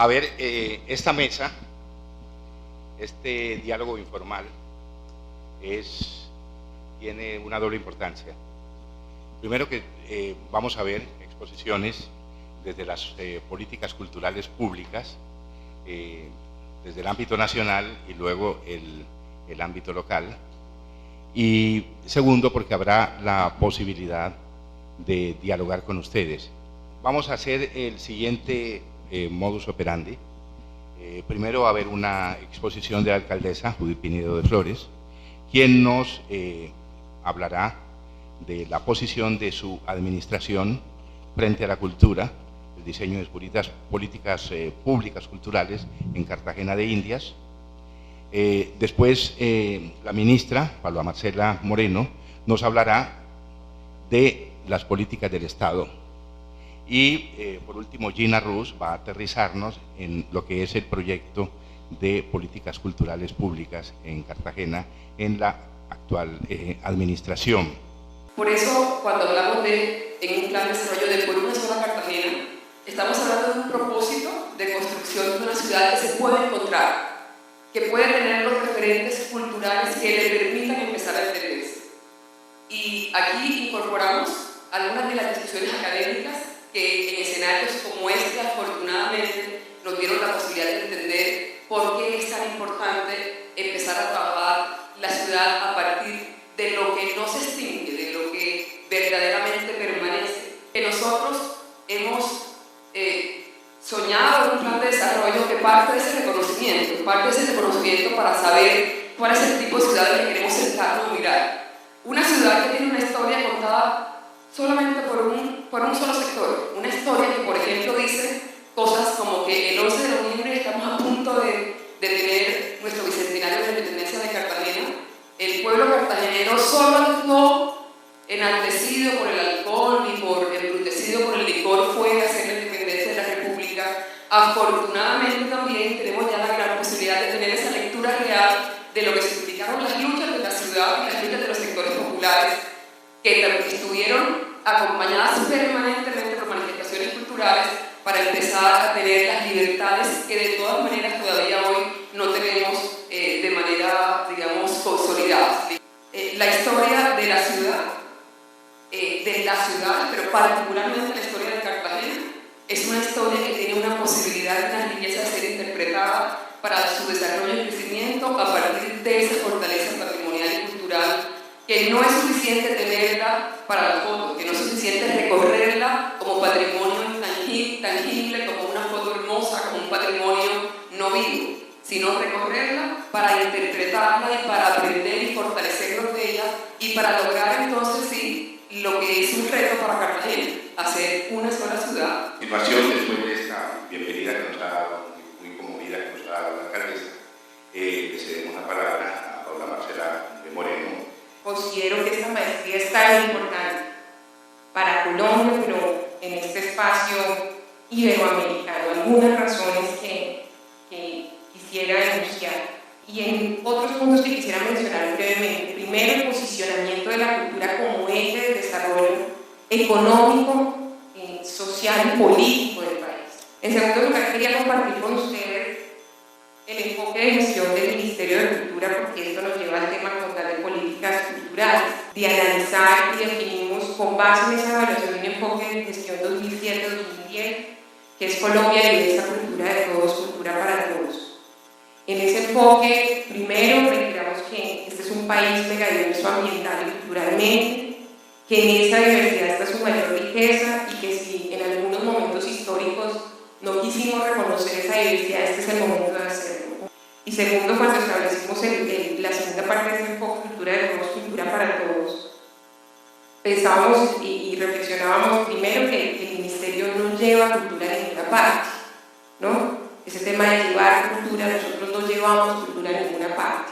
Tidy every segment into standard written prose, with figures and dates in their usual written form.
A ver, esta mesa, este diálogo informal, tiene una doble importancia. Primero que vamos a ver exposiciones desde las políticas culturales públicas, desde el ámbito nacional y luego el ámbito local. Y segundo, porque habrá la posibilidad de dialogar con ustedes. Vamos a hacer el siguiente modus operandi. Primero va a haber una exposición de la alcaldesa Judith Pinedo de Flores, quien nos hablará de la posición de su administración frente a la cultura, el diseño de políticas públicas culturales en Cartagena de Indias. Después la ministra, Paloma Marcela Moreno, nos hablará de las políticas del Estado. Y por último, Gina Rus va a aterrizarnos en lo que es el proyecto de políticas culturales públicas en Cartagena en la actual administración. Por eso, cuando hablamos en un plan de desarrollo de por una sola Cartagena, estamos hablando de un propósito de construcción de una ciudad que se puede encontrar, que puede tener los referentes culturales que le permitan empezar a entenderse. Y aquí incorporamos algunas de las discusiones académicas que en escenarios como este, afortunadamente, nos dieron la posibilidad de entender por qué es tan importante empezar a trabajar la ciudad a partir de lo que no se extingue, de lo que verdaderamente permanece. Que nosotros hemos soñado en un plan de desarrollo que parte de ese reconocimiento para saber cuál es el tipo de ciudad que queremos sentarnos a mirar. Una ciudad que tiene una historia contada solamente por un solo sector, una historia que, por ejemplo, dice cosas como que el 11 de noviembre estamos a punto de tener nuestro bicentenario de la independencia de Cartagena. El pueblo cartagenero solo no enaltecido por el alcohol ni embrutecido por el licor fue a hacer la independencia de la República. Afortunadamente también tenemos ya la gran posibilidad de tener esa lectura real de lo que significaron las luchas de la ciudad y las luchas de los sectores populares, que estuvieron acompañadas permanentemente por manifestaciones culturales para empezar a tener las libertades que de todas maneras todavía hoy no tenemos de manera, digamos, consolidada. La historia de la ciudad, pero particularmente la historia de Cartagena, es una historia que tiene una posibilidad y una riqueza de ser interpretada para su desarrollo y crecimiento a partir de esa fortaleza patrimonial y cultural, que no es suficiente tenerla para la foto, que no es suficiente recorrerla como patrimonio intangible, como una foto hermosa, como un patrimonio no vivo, sino recorrerla para interpretarla y para aprender y fortalecernos de ella y para lograr entonces sí lo que es un reto para Cartagena, hacer una sola ciudad. A continuación, después de esta bienvenida que nos ha dado, muy conmovida que nos ha dado la alcaldesa, le cedemos la palabra a Paula Marcela Moreno. Considero que esta maestría es tan importante para Colombia, pero en este espacio iberoamericano. Algunas razones que quisiera enunciar y en otros puntos que quisiera mencionar brevemente. Primero, el posicionamiento de la cultura como eje de desarrollo económico, social y político del país. En segundo lugar, quería compartir con ustedes el enfoque de gestión del Ministerio de Cultura, porque esto nos lleva al tema total de políticas culturales, de analizar y definimos con base en esa evaluación un enfoque de gestión 2007-2010, que es Colombia y esa cultura de todos, cultura para todos. En ese enfoque, primero, reiteramos que este es un país megadiverso ambiental y culturalmente, que en esa diversidad está su mayor riqueza y que si en algunos momentos históricos no quisimos reconocer esa diversidad, este es el momento de hacerlo. Y segundo, cuando establecimos la segunda parte de este enfoque, cultura de todos, cultura para todos, pensábamos y reflexionábamos primero que el Ministerio no lleva cultura a ninguna parte, ¿no? Ese tema de llevar cultura, nosotros no llevamos cultura a ninguna parte,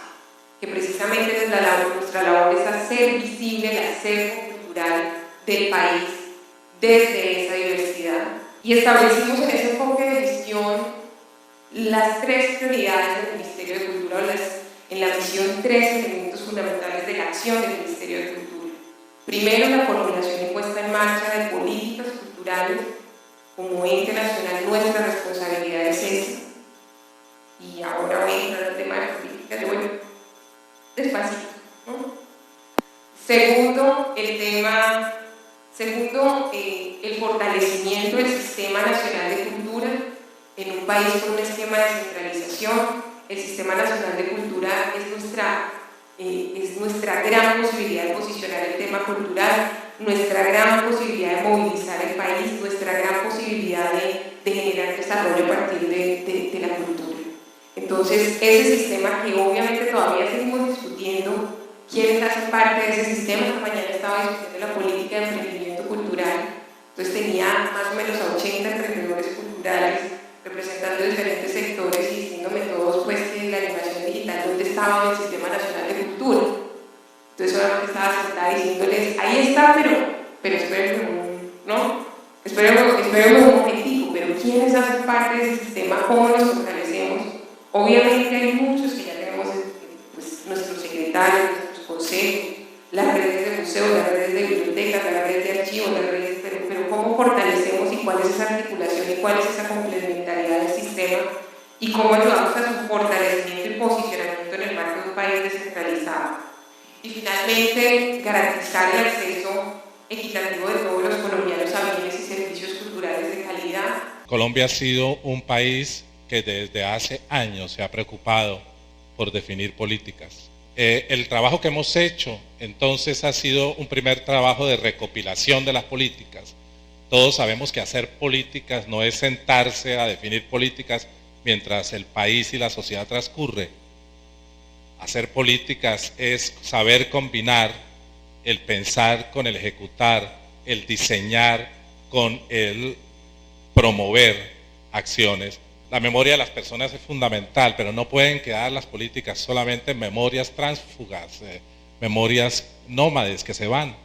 que precisamente nuestra labor es hacer visible el acervo cultural del país desde esa diversidad. Y establecimos en ese enfoque de gestión las tres prioridades del Ministerio de Cultura, en la misión 3 elementos fundamentales de la acción del Ministerio de Cultura. Primero, la formulación y puesta en marcha de políticas culturales como ente nacional, nuestra responsabilidad es esa. Y ahora voy a entrar al tema de la política, yo voy despacito, ¿no? Segundo, el fortalecimiento del Sistema Nacional de Cultura en un país con un esquema de descentralización. El Sistema Nacional de Cultura es nuestra gran posibilidad de posicionar el tema cultural, nuestra gran posibilidad de movilizar el país, nuestra gran posibilidad de generar desarrollo a partir de la cultura. Entonces, ese sistema que obviamente todavía seguimos discutiendo, quiénes hacen parte de ese sistema. Esta mañana estaba discutiendo la política de emprendimiento cultural, entonces tenía más o menos a 80 emprendedores culturales representando diferentes sectores y diciéndome todos pues que la animación digital dónde estaba en el Sistema Nacional de Cultura. Entonces solamente estaba sentada diciéndoles, ahí está, pero esperen un momentico, pero ¿quiénes hacen parte de ese sistema? ¿Cómo nos fortalecemos? Obviamente hay muchos que ya tenemos pues, nuestros secretarios, nuestros consejos, las redes de museos, las redes de bibliotecas, las redes de archivos, las redes, pero ¿cómo fortalecemos y cuál es esa articulación y cuál es esa complementariedad del sistema y cómo ayudamos a su fortalecimiento y posicionamiento en el marco de un país descentralizado? Y finalmente, garantizar el acceso equitativo de todos los colombianos a bienes y servicios culturales de calidad. Colombia ha sido un país que desde hace años se ha preocupado por definir políticas. El trabajo que hemos hecho entonces ha sido un primer trabajo de recopilación de las políticas. Todos sabemos que hacer políticas no es sentarse a definir políticas mientras el país y la sociedad transcurre. Hacer políticas es saber combinar el pensar con el ejecutar, el diseñar con el promover acciones. La memoria de las personas es fundamental, pero no pueden quedar las políticas solamente en memorias tránsfugas, memorias nómades que se van,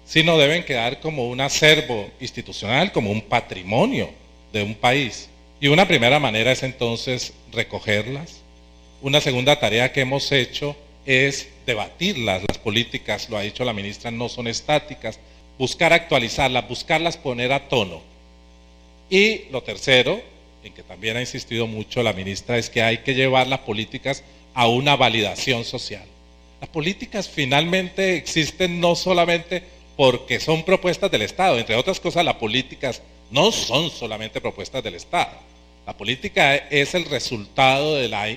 sino deben quedar como un acervo institucional, como un patrimonio de un país. Y una primera manera es entonces recogerlas. Una segunda tarea que hemos hecho es debatirlas. Las políticas, lo ha dicho la ministra, no son estáticas. Buscar actualizarlas, buscarlas poner a tono. Y lo tercero, en que también ha insistido mucho la ministra, es que hay que llevar las políticas a una validación social. Las políticas finalmente existen no solamente porque son propuestas del Estado, entre otras cosas las políticas no son solamente propuestas del Estado. La política es el resultado de la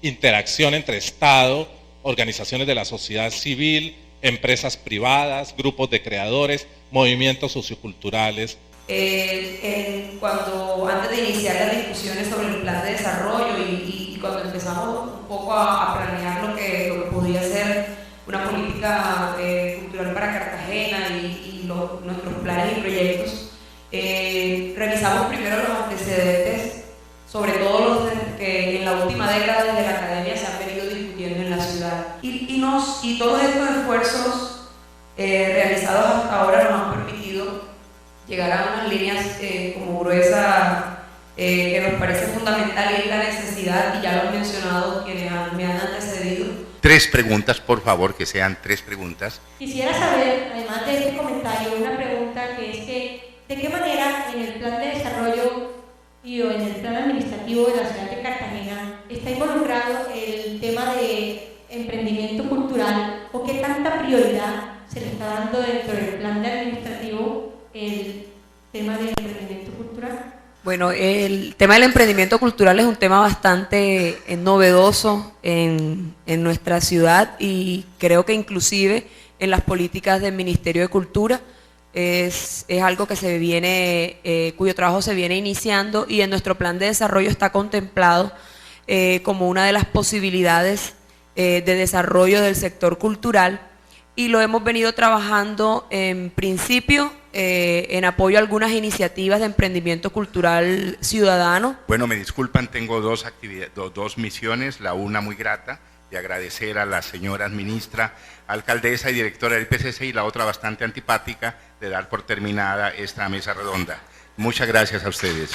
interacción entre Estado, organizaciones de la sociedad civil, empresas privadas, grupos de creadores, movimientos socioculturales. Cuando antes de iniciar las discusiones sobre el plan de desarrollo y cuando empezamos un poco a planear lo que podía ser una política cultural para Cartagena y nuestros planes y proyectos, revisamos primero los antecedentes, sobre todo los que en la última década desde la academia se han venido discutiendo en la ciudad. Y todos estos esfuerzos realizados hasta ahora nos han permitido llegar a unas líneas como gruesas que nos parece fundamental, y es la necesidad, y ya lo han mencionado quienes me han antecedido. 3 preguntas, por favor, que sean 3 preguntas. Quisiera saber, además de este comentario, una pregunta que es que, ¿de qué manera en el plan de desarrollo y o en el plan administrativo de la ciudad de Cartagena está involucrado el tema de emprendimiento cultural, o qué tanta prioridad se le está dando dentro del plan de administrativo el tema del emprendimiento cultural? Bueno, el tema del emprendimiento cultural es un tema bastante novedoso en nuestra ciudad, y creo que inclusive en las políticas del Ministerio de Cultura es algo que se viene, cuyo trabajo se viene iniciando, y en nuestro plan de desarrollo está contemplado como una de las posibilidades de desarrollo del sector cultural, y lo hemos venido trabajando en principio en apoyo a algunas iniciativas de emprendimiento cultural ciudadano. Bueno, me disculpan, tengo 2 misiones, la una muy grata, de agradecer a la señora ministra, alcaldesa y directora del PCC, y la otra bastante antipática, de dar por terminada esta mesa redonda. Muchas gracias a ustedes.